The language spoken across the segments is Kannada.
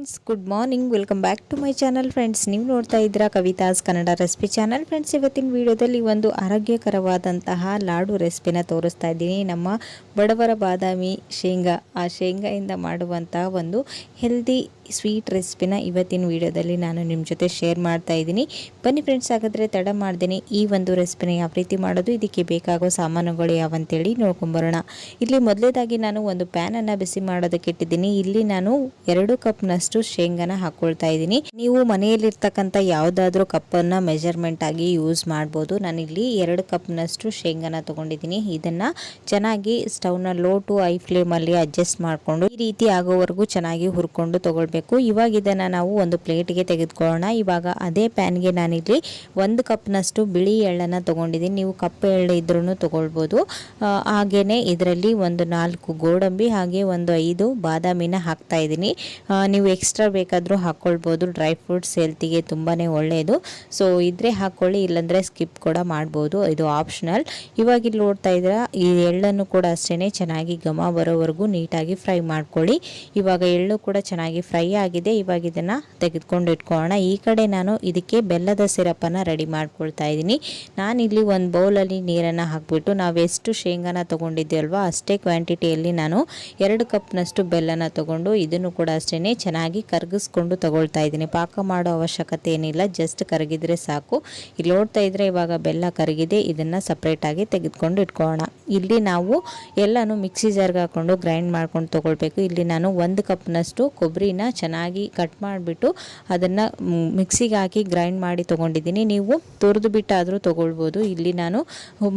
Friends, good morning. Welcome back to my channel. Friends, ನೀವು ನೋಡ್ತಾ ಇದ್ದೀರಾ Kavitha's Kannada recipe channel. Friends, ಇವತ್ತಿನ ವಿಡಿಯೋದಲ್ಲಿ ಒಂದು ಆರೋಗ್ಯಕರವಾದಂತಹ ಲಾಡು ರೆಸಿಪಿನ ತೋರಿಸ್ತಾ ಇದ್ದೀನಿ. ನಮ್ಮ ಬಡವರ ಬಾದಾಮಿ ಶೇಂಗಾ, ಆ ಶೇಂಗಾಯಿಂದ ಮಾಡುವಂತಹ ಒಂದು ಹೆಲ್ದಿ ಸ್ವೀಟ್ ರೆಸಿಪಿನ ಇವತ್ತಿನ ವಿಡಿಯೋದಲ್ಲಿ ನಾನು ನಿಮ್ಮ ಜೊತೆ ಶೇರ್ ಮಾಡ್ತಾ ಇದ್ದೀನಿ. ಬನ್ನಿ ಫ್ರೆಂಡ್ಸ್, ಹಾಗಾದರೆ ತಡ ಮಾಡ್ತೀನಿ ಈ ಒಂದು ರೆಸಿಪಿನ ಯಾವ ರೀತಿ ಮಾಡೋದು, ಇದಕ್ಕೆ ಬೇಕಾಗೋ ಸಾಮಾನುಗಳು ಯಾವಂತೇಳಿ ನೋಡ್ಕೊಂಬರೋಣ. ಇಲ್ಲಿ ಮೊದಲೇದಾಗಿ ನಾನು ಒಂದು ಪ್ಯಾನನ್ನು ಬಿಸಿ ಮಾಡೋದಕ್ಕೆ ಇಟ್ಟಿದ್ದೀನಿ. ಇಲ್ಲಿ ನಾನು 2 ಕಪ್ನಷ್ಟು ಶೇಂಗಾನ ಹಾಕೊಳ್ತಾ ಇದ್ದೀನಿ. ನೀವು ಮನೆಯಲ್ಲಿರ್ತಕ್ಕಂಥ ಯಾವುದಾದ್ರೂ ಕಪ್ಪನ್ನು ಮೆಜರ್ಮೆಂಟ್ ಆಗಿ ಯೂಸ್ ಮಾಡ್ಬೋದು. ನಾನಿಲ್ಲಿ 2 ಕಪ್ನಷ್ಟು ಶೇಂಗಾನ ತಗೊಂಡಿದ್ದೀನಿ. ಇದನ್ನು ಚೆನ್ನಾಗಿ ಸ್ಟವ್ನ ಲೋ ಟು ಹೈ ಫ್ಲೇಮಲ್ಲಿ ಅಡ್ಜಸ್ಟ್ ಮಾಡಿಕೊಂಡು ಈ ರೀತಿ ಆಗೋವರೆಗೂ ಚೆನ್ನಾಗಿ ಹುರ್ಕೊಂಡು ತಗೊಳ್ಬೇಕು. ಇವಾಗ ಇದನ್ನು ನಾವು ಒಂದು ಪ್ಲೇಟ್ಗೆ ತೆಗೆದುಕೊಳ್ಳೋಣ. ಇವಾಗ ಅದೇ ಪ್ಯಾನ್ಗೆ ನಾನಿಲ್ಲಿ 1 ಕಪ್ನಷ್ಟು ಬಿಳಿ ಎಳ್ಳನ್ನು ತಗೊಂಡಿದ್ದೀನಿ. ನೀವು ಕಪ್ಪು ಎಳ್ಳು ಇದ್ರೂ ತಗೊಳ್ಬೋದು. ಹಾಗೇನೆ ಇದರಲ್ಲಿ ಒಂದು 4 ಗೋಡಂಬಿ ಹಾಗೆ ಒಂದು 5 ಬಾದಾಮಿನ ಹಾಕ್ತಾ ಇದ್ದೀನಿ. ನೀವು ಎಕ್ಸ್ಟ್ರಾ ಬೇಕಾದರೂ ಹಾಕ್ಕೊಳ್ಬೋದು. ಡ್ರೈ ಫ್ರೂಟ್ಸ್ ಹೆಲ್ತಿಗೆ ತುಂಬಾ ಒಳ್ಳೆಯದು. ಸೊ ಇದ್ರೆ ಹಾಕ್ಕೊಳ್ಳಿ, ಇಲ್ಲಾಂದರೆ ಸ್ಕಿಪ್ ಕೂಡ ಮಾಡ್ಬೋದು, ಇದು ಆಪ್ಷನಲ್. ಇವಾಗ ಇಲ್ಲಿ ನೋಡ್ತಾ ಇದ್ದೀರಾ, ಈ ಎಳ್ಳನ್ನು ಕೂಡ ಅಷ್ಟೇ ಚೆನ್ನಾಗಿ ಘಮ ಬರೋವರೆಗೂ ನೀಟಾಗಿ ಫ್ರೈ ಮಾಡ್ಕೊಳ್ಳಿ. ಇವಾಗ ಎಳ್ಳು ಕೂಡ ಚೆನ್ನಾಗಿ ಫ್ರೈ ಆಗಿದೆ. ಇವಾಗ ಇದನ್ನು ತೆಗೆದುಕೊಂಡು ಇಟ್ಕೊಳ್ಳೋಣ. ಈ ಕಡೆ ನಾನು ಇದಕ್ಕೆ ಬೆಲ್ಲದ ಸಿರಪನ್ನು ರೆಡಿ ಮಾಡ್ಕೊಳ್ತಾ ಇದ್ದೀನಿ. ನಾನಿಲ್ಲಿ ಒಂದು ಬೌಲಲ್ಲಿ ನೀರನ್ನು ಹಾಕಿಬಿಟ್ಟು ನಾವು ಎಷ್ಟು ಶೇಂಗಾನ ತೊಗೊಂಡಿದ್ದೀವಲ್ವ ಅಷ್ಟೇ ಕ್ವಾಂಟಿಟಿಯಲ್ಲಿ ನಾನು 2 ಕಪ್ನಷ್ಟು ಬೆಲ್ಲನ ತೊಗೊಂಡು ಇದನ್ನು ಕೂಡ ಅಷ್ಟೇ ಚೆನ್ನಾಗಿ ಕರಗಿಸ್ಕೊಂಡು ತಗೊಳ್ತಾ ಇದ್ದೀನಿ. ಪಾಕ ಮಾಡೋ ಅವಶ್ಯಕತೆ ಏನಿಲ್ಲ, ಜಸ್ಟ್ ಕರಗಿದ್ರೆ ಸಾಕು. ಇಲ್ಲಿ ನೋಡ್ತಾ ಇದ್ರೆ ಇವಾಗ ಬೆಲ್ಲ ಕರಗಿದೆ. ಇದನ್ನು ಸಪ್ರೇಟಾಗಿ ತೆಗೆದುಕೊಂಡು ಇಟ್ಕೊಳ್ಳೋಣ. ಇಲ್ಲಿ ನಾವು ಎಲ್ಲನೂ ಮಿಕ್ಸಿ ಜಾರ್ಗೆ ಹಾಕೊಂಡು ಗ್ರೈಂಡ್ ಮಾಡ್ಕೊಂಡು ತೊಗೊಳ್ಬೇಕು. ಇಲ್ಲಿ ನಾನು 1 ಕಪ್ನಷ್ಟು ಕೊಬ್ಬರಿನ ಚೆನ್ನಾಗಿ ಕಟ್ ಮಾಡಿಬಿಟ್ಟು ಅದನ್ನು ಮಿಕ್ಸಿಗೆ ಹಾಕಿ ಗ್ರೈಂಡ್ ಮಾಡಿ ತೊಗೊಂಡಿದ್ದೀನಿ. ನೀವು ತುರಿದು ಬಿಟ್ಟಾದರೂ ತೊಗೊಳ್ಬೋದು. ಇಲ್ಲಿ ನಾನು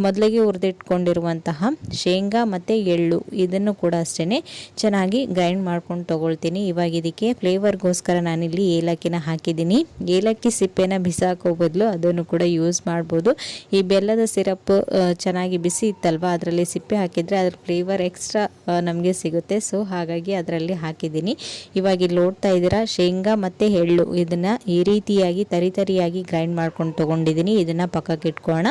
ಮೊದಲಿಗೆ ಹುರಿದಿಟ್ಕೊಂಡಿರುವಂತಹ ಶೇಂಗಾ ಮತ್ತು ಎಳ್ಳು ಇದನ್ನು ಕೂಡ ಅಷ್ಟೇ ಚೆನ್ನಾಗಿ ಗ್ರೈಂಡ್ ಮಾಡ್ಕೊಂಡು ತೊಗೊಳ್ತೀನಿ. ಇವಾಗ ಇದಕ್ಕೆ ಫ್ಲೇವರ್ಗೋಸ್ಕರ ನಾನಿಲ್ಲಿ ಏಲಕ್ಕಿನ ಹಾಕಿದ್ದೀನಿ. ಏಲಕ್ಕಿ ಸಿಪ್ಪೆನ ಬಿಸಾಕೋ ಬದಲು ಅದನ್ನು ಕೂಡ ಯೂಸ್ ಮಾಡ್ಬೋದು. ಈ ಬೆಲ್ಲದ ಸಿರಪ್ ಚೆನ್ನಾಗಿ ಬಿಸಿ ಇತ್ತಲ್ವ, ಅದರಲ್ಲಿ ಸಿಪ್ಪೆ ಹಾಕಿದರೆ ಅದ್ರ ಫ್ಲೇವರ್ ಎಕ್ಸ್ಟ್ರಾ ನಮಗೆ ಸಿಗುತ್ತೆ. ಸೊ ಹಾಗಾಗಿ ಅದರಲ್ಲಿ ಹಾಕಿದ್ದೀನಿ. ಇವಾಗ ಇಲ್ಲಿ ನೋಡ್ತಾ ಇದ್ದೀರಾ, ಶೇಂಗಾ ಮತ್ತು ಎಳ್ಳು ಇದನ್ನು ಈ ರೀತಿಯಾಗಿ ತರಿಯಾಗಿ ಗ್ರೈಂಡ್ ಮಾಡ್ಕೊಂಡು ತೊಗೊಂಡಿದ್ದೀನಿ. ಇದನ್ನು ಪಕ್ಕಕ್ಕೆ ಇಟ್ಕೊಳ್ಳೋಣ.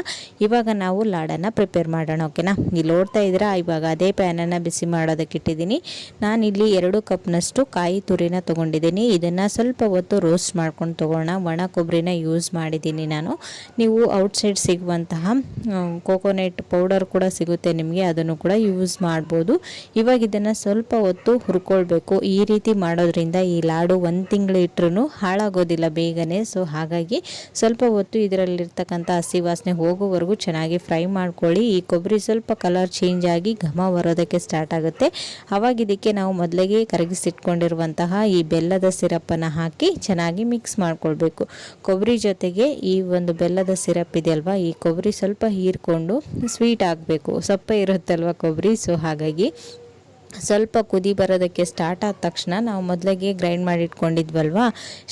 ಇವಾಗ ನಾವು ಲಾಡನ್ನು ಪ್ರಿಪೇರ್ ಮಾಡೋಣ. ಓಕೆನಾ? ಇಲ್ಲಿ ನೋಡ್ತಾ ಇದ್ದೀರಾ, ಇವಾಗ ಅದೇ ಪ್ಯಾನನ್ನು ಬಿಸಿ ಮಾಡೋದಕ್ಕೆ ಇಟ್ಟಿದ್ದೀನಿ. ನಾನಿಲ್ಲಿ 2 ಕಪ್ನಷ್ಟು ಕಾಯಿ ತುರಿನ ತೊಗೊಂಡಿದ್ದೀನಿ. ಇದನ್ನು ಸ್ವಲ್ಪ ಹೊತ್ತು ರೋಸ್ಟ್ ಮಾಡ್ಕೊಂಡು ತೊಗೊಳ್ಳೋಣ. ಒಣ ಕೊಬ್ಬರಿನ ಯೂಸ್ ಮಾಡಿದ್ದೀನಿ ನಾನು. ನೀವು ಔಟ್ಸೈಡ್ ಸಿಗುವಂತಹ ಕೋಕೋನಟ್ ಪೌಡರ್ ಕೂಡ ಸಿಗುತ್ತೆ ನಿಮಗೆ, ಅದನ್ನು ಕೂಡ ಯೂಸ್ ಮಾಡ್ಬೋದು. ಇವಾಗ ಇದನ್ನು ಸ್ವಲ್ಪ ಹೊತ್ತು ಹುರ್ಕೊಳ್ಬೇಕು. ಈ ರೀತಿ ಮಾಡೋದ್ರಿಂದ ಈ ಲಾಡು 1 ತಿಂಗಳು ಇಟ್ಟರೂ ಹಾಳಾಗೋದಿಲ್ಲ ಬೇಗನೆ. ಸೊ ಹಾಗಾಗಿ ಸ್ವಲ್ಪ ಹೊತ್ತು ಇದರಲ್ಲಿರ್ತಕ್ಕಂಥ ಹಸಿ ವಾಸನೆ ಹೋಗೋವರೆಗೂ ಚೆನ್ನಾಗಿ ಫ್ರೈ ಮಾಡ್ಕೊಳ್ಳಿ. ಈ ಕೊಬ್ಬರಿ ಸ್ವಲ್ಪ ಕಲರ್ ಚೇಂಜ್ ಆಗಿ ಘಮ ಬರೋದಕ್ಕೆ ಸ್ಟಾರ್ಟ್ ಆಗುತ್ತೆ. ಆವಾಗ ಇದಕ್ಕೆ ನಾವು ಮೊದಲಿಗೆ ಕರಗಿಸಿಟ್ಕೊಂಡಿರುವಂತಹ ಈ ಬೆಲ್ಲದ ಸಿರಪನ್ನು ಹಾಕಿ ಚೆನ್ನಾಗಿ ಮಿಕ್ಸ್ ಮಾಡ್ಕೊಳ್ಬೇಕು. ಕೊಬ್ಬರಿ ಜೊತೆಗೆ ಈ ಒಂದು ಬೆಲ್ಲದ ಸಿರಪ್ ಇದೆಯಲ್ವಾ, ಈ ಕೊಬ್ಬರಿ ಸ್ವಲ್ಪ ಹೀರ್ಕೊಂಡು ಸ್ವೀಟ್ ಆಗಬೇಕು. ಸಪ್ಪೆ ಇರುತ್ತಲ್ವ ಕೊಬ್ಬರಿ. ಸೊ ಹಾಗಾಗಿ ಸ್ವಲ್ಪ ಕುದಿ ಬರೋದಕ್ಕೆ ಸ್ಟಾರ್ಟ್ ಆದ ತಕ್ಷಣ ನಾವು ಮೊದಲಿಗೆ ಗ್ರೈಂಡ್ ಮಾಡಿ ಇಟ್ಕೊಂಡಿದ್ವಲ್ವಾ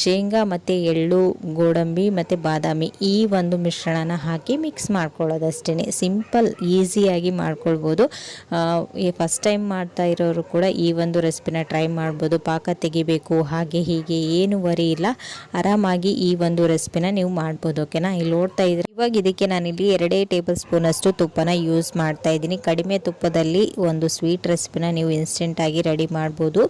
ಶೇಂಗಾ ಮತ್ತು ಎಳ್ಳು, ಗೋಡಂಬಿ ಮತ್ತು ಬಾದಾಮಿ, ಈ ಒಂದು ಮಿಶ್ರಣನ ಹಾಕಿ ಮಿಕ್ಸ್ ಮಾಡ್ಕೊಳ್ಳೋದಷ್ಟೇ. ಸಿಂಪಲ್, ಈಸಿಯಾಗಿ ಮಾಡ್ಕೊಳ್ಬೋದು. ಫಸ್ಟ್ ಟೈಮ್ ಮಾಡ್ತಾ ಇರೋರು ಕೂಡ ಈ ಒಂದು ರೆಸಿಪಿನ ಟ್ರೈ ಮಾಡ್ಬೋದು. ಪಾಕ ತೆಗಿಬೇಕು ಹಾಗೆ ಹೀಗೆ ಏನು ವರಿ ಇಲ್ಲ, ಆರಾಮಾಗಿ ಈ ಒಂದು ರೆಸಿಪಿನ ನೀವು ಮಾಡ್ಬೋದು. ಓಕೆನಾ? ಇಲ್ಲಿ ನೋಡ್ತಾ ಇದ್ರೆ ಇವಾಗ ಇದಕ್ಕೆ ನಾನಿಲ್ಲಿ 2 ಟೇಬಲ್ ಸ್ಪೂನ್ ಅಷ್ಟು ತುಪ್ಪನ ಯೂಸ್ ಮಾಡ್ತಾ ಇದ್ದೀನಿ. ಕಡಿಮೆ ತುಪ್ಪದಲ್ಲಿ ಒಂದು ಸ್ವೀಟ್ ರೆಸಿಪಿನ ನೀವು ಇನ್ಸ್ಟೆಂಟ್ ಆಗಿ ರೆಡಿ ಮಾಡ್ಬೋದು.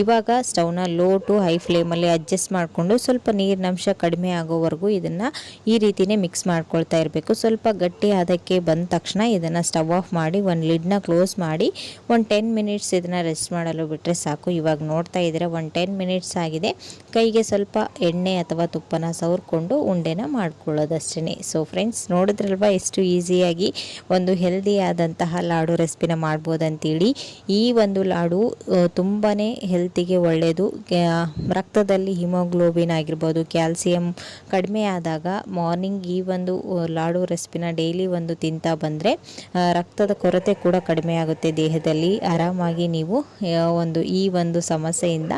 ಇವಾಗ ಸ್ಟವ್ನ ಲೋ ಟು ಹೈ ಫ್ಲೇಮಲ್ಲಿ ಅಡ್ಜಸ್ಟ್ ಮಾಡಿಕೊಂಡು ಸ್ವಲ್ಪ ನೀರಿನಂಶ ಕಡಿಮೆ ಆಗೋವರೆಗೂ ಇದನ್ನು ಈ ರೀತಿಯೇ ಮಿಕ್ಸ್ ಮಾಡ್ಕೊಳ್ತಾ ಇರಬೇಕು. ಸ್ವಲ್ಪ ಗಟ್ಟಿ ಅದಕ್ಕೆ ಬಂದ ತಕ್ಷಣ ಇದನ್ನು ಸ್ಟವ್ ಆಫ್ ಮಾಡಿ ಒಂದು ಲಿಡ್ನ ಕ್ಲೋಸ್ ಮಾಡಿ ಒಂದು 10 ಮಿನಿಟ್ಸ್ ಇದನ್ನು ರೆಸ್ಟ್ ಮಾಡಲು ಬಿಟ್ಟರೆ ಸಾಕು. ಇವಾಗ ನೋಡ್ತಾ ಇದ್ದೀರಾ, ಒಂದು 10 ಮಿನಿಟ್ಸ್ ಆಗಿದೆ. ಕೈಗೆ ಸ್ವಲ್ಪ ಎಣ್ಣೆ ಅಥವಾ ತುಪ್ಪನ ಸವರ್ಕೊಂಡು ಉಂಡೆನ ಮಾಡ್ಕೊಳ್ಳೋದಷ್ಟೇ. ಸೊ ಫ್ರೆಂಡ್ಸ್, ನೋಡಿದ್ರಲ್ವ ಎಷ್ಟು ಈಸಿಯಾಗಿ ಒಂದು ಹೆಲ್ದಿ ಆದಂತಹ ಲಾಡು ರೆಸಿಪಿನ ಮಾಡ್ಬೋದಂತೇಳಿ. ಈ ಒಂದು ಲಾಡು ತುಂಬಾ ಹೆಲ್ತಿಗೆ ಒಳ್ಳೆಯದು. ರಕ್ತದಲ್ಲಿ ಹಿಮೋಗ್ಲೋಬಿನ್ ಆಗಿರ್ಬೋದು, ಕ್ಯಾಲ್ಸಿಯಂ ಕಡಿಮೆ ಆದಾಗ ಮಾರ್ನಿಂಗ್ ಈ ಒಂದು ಲಾಡು ರೆಸಿಪಿನ ಡೈಲಿ ಒಂದು ತಿಂತಾ ಬಂದರೆ ರಕ್ತದ ಕೊರತೆ ಕೂಡ ಕಡಿಮೆ ಆಗುತ್ತೆ ದೇಹದಲ್ಲಿ. ಆರಾಮಾಗಿ ನೀವು ಈ ಒಂದು ಸಮಸ್ಯೆಯಿಂದ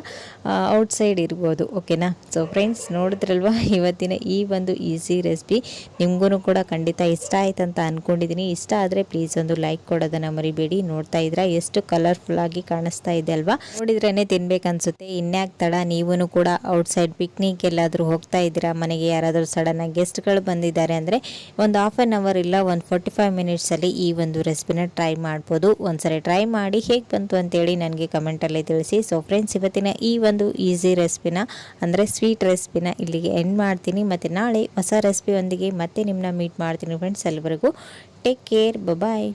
ಔಟ್ಸೈಡ್ ಇರ್ಬೋದು. ಓಕೆನಾ? ಸೊ ಫ್ರೆಂಡ್ಸ್, ನೋಡಿದ್ರಲ್ವ ಇವತ್ತಿನ ಈ ಒಂದು ಈಸಿ ರೆಸಿಪಿ ನಿಮಗೂ ಕೂಡ ಖಂಡಿತ ಇಷ್ಟ ಆಯ್ತು ಅಂತ ಅಂದ್ಕೊಂಡಿದ್ದೀನಿ. ಇಷ್ಟ ಆದರೆ ಪ್ಲೀಸ್ ಒಂದು ಲೈಕ್ ಕೊಡೋದನ್ನು ಮರಿಬೇಡಿ. ನೋಡ್ತಾ ಇದ್ರೆ ಎಷ್ಟು ಕಲರ್ಫುಲ್ ಆಗಿ ಕಾಣಿಸ್ತಾ ಇದೆ ಅಲ್ವಾ. ನೋಡಿದ್ರೇನೆ ತಿನ್ಬೇಕನ್ಸುತ್ತೆ. ಇನ್ಯಾಕ್ ತಡ, ನೀವೂ ಕೂಡ ಔಟ್ಸೈಡ್ ಪಿಕ್ನಿಕ್ ಎಲ್ಲಾದರೂ ಹೋಗ್ತಾ ಇದ್ದೀರಾ, ಮನೆಗೆ ಯಾರಾದರೂ ಸಡನ್ನಾಗಿ ಗೆಸ್ಟ್ಗಳು ಬಂದಿದ್ದಾರೆ ಅಂದರೆ ಒಂದು ಹಾಫ್ ಆನ್ ಅವರ್ ಇಲ್ಲ ಒಂದು 45 ಮಿನಿಟ್ಸಲ್ಲಿ ಈ ಒಂದು ರೆಸಿಪಿನ ಟ್ರೈ ಮಾಡ್ಬೋದು. ಒಂದ್ಸರಿ ಟ್ರೈ ಮಾಡಿ ಹೇಗೆ ಬಂತು ಅಂತೇಳಿ ನನಗೆ ಕಮೆಂಟಲ್ಲಿ ತಿಳಿಸಿ. ಸೊ ಫ್ರೆಂಡ್ಸ್, ಇವತ್ತಿನ ಈ ಒಂದು ಈಸಿ ರೆಸಿಪಿನ ಅಂದರೆ ಸ್ವೀಟ್ ರೆಸಿಪಿನ ಇಲ್ಲಿಗೆ ಎಂಡ್ ಮಾಡ್ತೀನಿ. ಮತ್ತು ನಾಳೆ ಹೊಸ ರೆಸಿಪಿಯೊಂದಿಗೆ ಮತ್ತೆ ನಿಮ್ಮನ್ನ ಮೀಟ್ ಮಾಡ್ತೀನಿ ಫ್ರೆಂಡ್ಸ್. ಅಲ್ಲಿವರೆಗೂ ಟೇಕ್ ಕೇರ್, ಬಾಯ್.